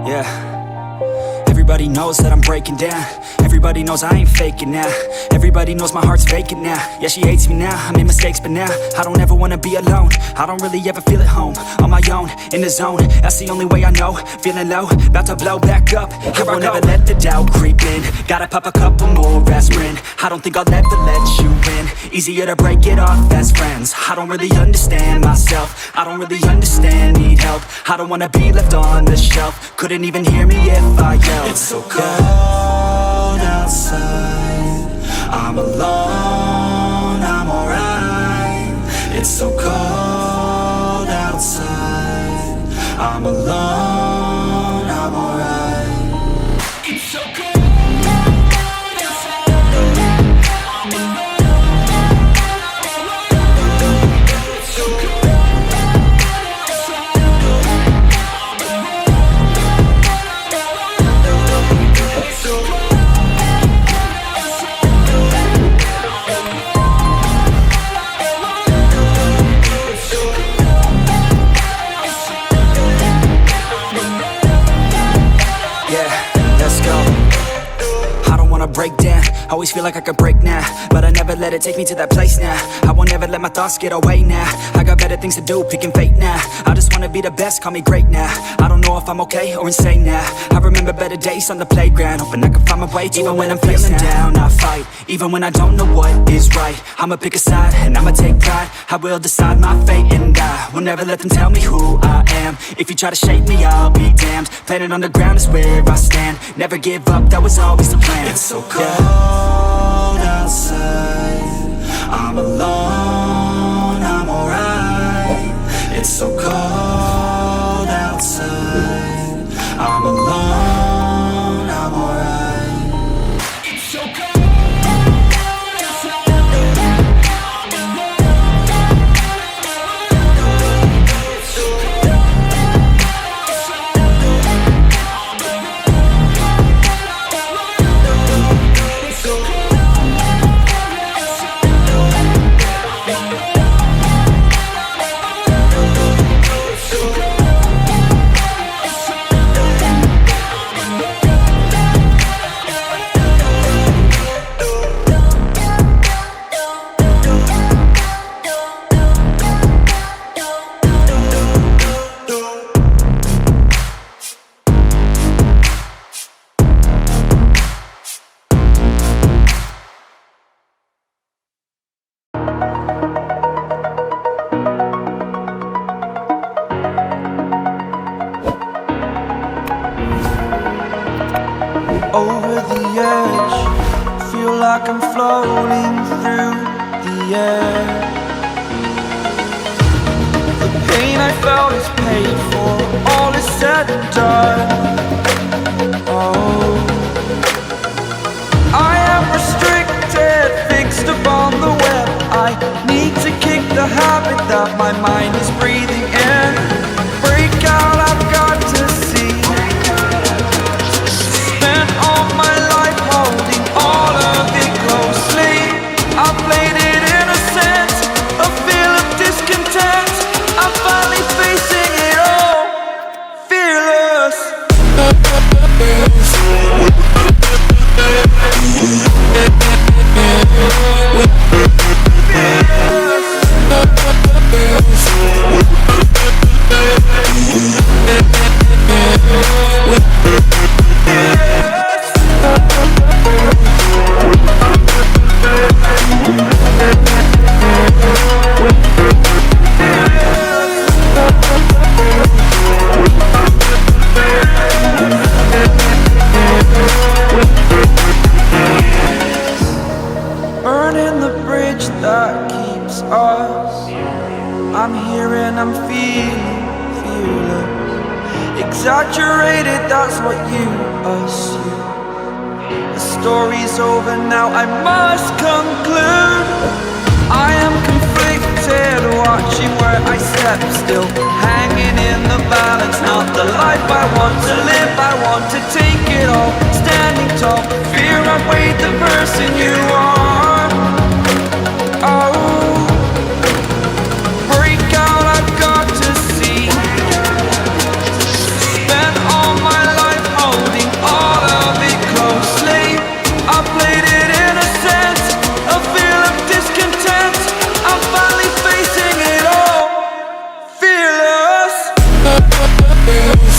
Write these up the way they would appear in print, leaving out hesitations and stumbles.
Yeah. Everybody knows that I'm breaking down. Everybody knows I ain't faking now. Everybody knows my heart's vacant now. Yeah, she hates me now, I made mistakes but now I don't ever wanna be alone. I don't really ever feel at home. On my own, in the zone, that's the only way I know. Feeling low, about to blow back up. Here I won't ever let the doubt creep in. Gotta pop a couple more aspirin. I don't think I'll ever let you in. Easier to break it off as friends. I don't really understand myself. I don't really understand, need help. I don't wanna be left on the shelf. Couldn't even hear me if I yelled. It's so cold outside, I'm alone, I'm alright. It's so cold outside, I'm alone, I'm alright. It's so cold outside, I'm alone, it's so cold outside, break down, always feel like I could break now, but I never let it take me to that place now. I won't ever let my thoughts get away now. I got better things to do, picking fate now. I just wanna be the best, call me great now. I don't know if I'm okay or insane now. I remember better days on the playground, hoping I can find my way. Even when I'm feeling down, I fight. Even when I don't know what is right, I'ma pick a side and I'ma take pride. I will decide my fate and I will never let them tell me who I am. If you try to shape me, I'll be damned. Planet on the ground is where I stand. Never give up, that was always the plan. It's so cold outside, I'm alone, I'm alright. It's so cold outside, I'm alone, I'm alright. It's so cold outside, I'm alone, it's so cold outside, over the edge, feel like I'm floating through the air. The pain I felt is paid for, all is said and done. Oh, I am restricted, fixed upon the web. I need to kick the habit that my mind is breathing in. Break out, I've got to see. Spent all my life holding all of it closely. I played it innocent, a feel of discontent. I'm finally facing it all, fearless. Burning the bridge that keeps us. I'm here and I'm feeling fearless. Exaggerated, that's what you assume. The story's over now, I must conclude. I am conflicted. head, watching where I step, still hanging in the balance. Not the life I want to live, I want to take it all. Standing tall, fear outweighed the person you are. Oh, break out, I've got to see. Spent all my life holding all of it closely. I played it innocent, a feel of discontent. I'm finally facing it all, fearless. Fearless.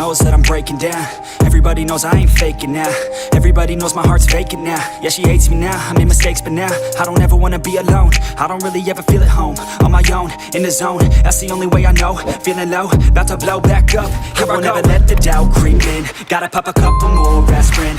knows that I'm breaking down. Everybody knows I ain't faking now. Everybody knows my heart's vacant now. Yeah, she hates me now, I made mistakes, but now I don't ever wanna be alone. I don't really ever feel at home. On my own, in the zone, that's the only way I know. Feeling low, about to blow back up. I won't ever let the doubt creep in. Gotta pop a couple more aspirin.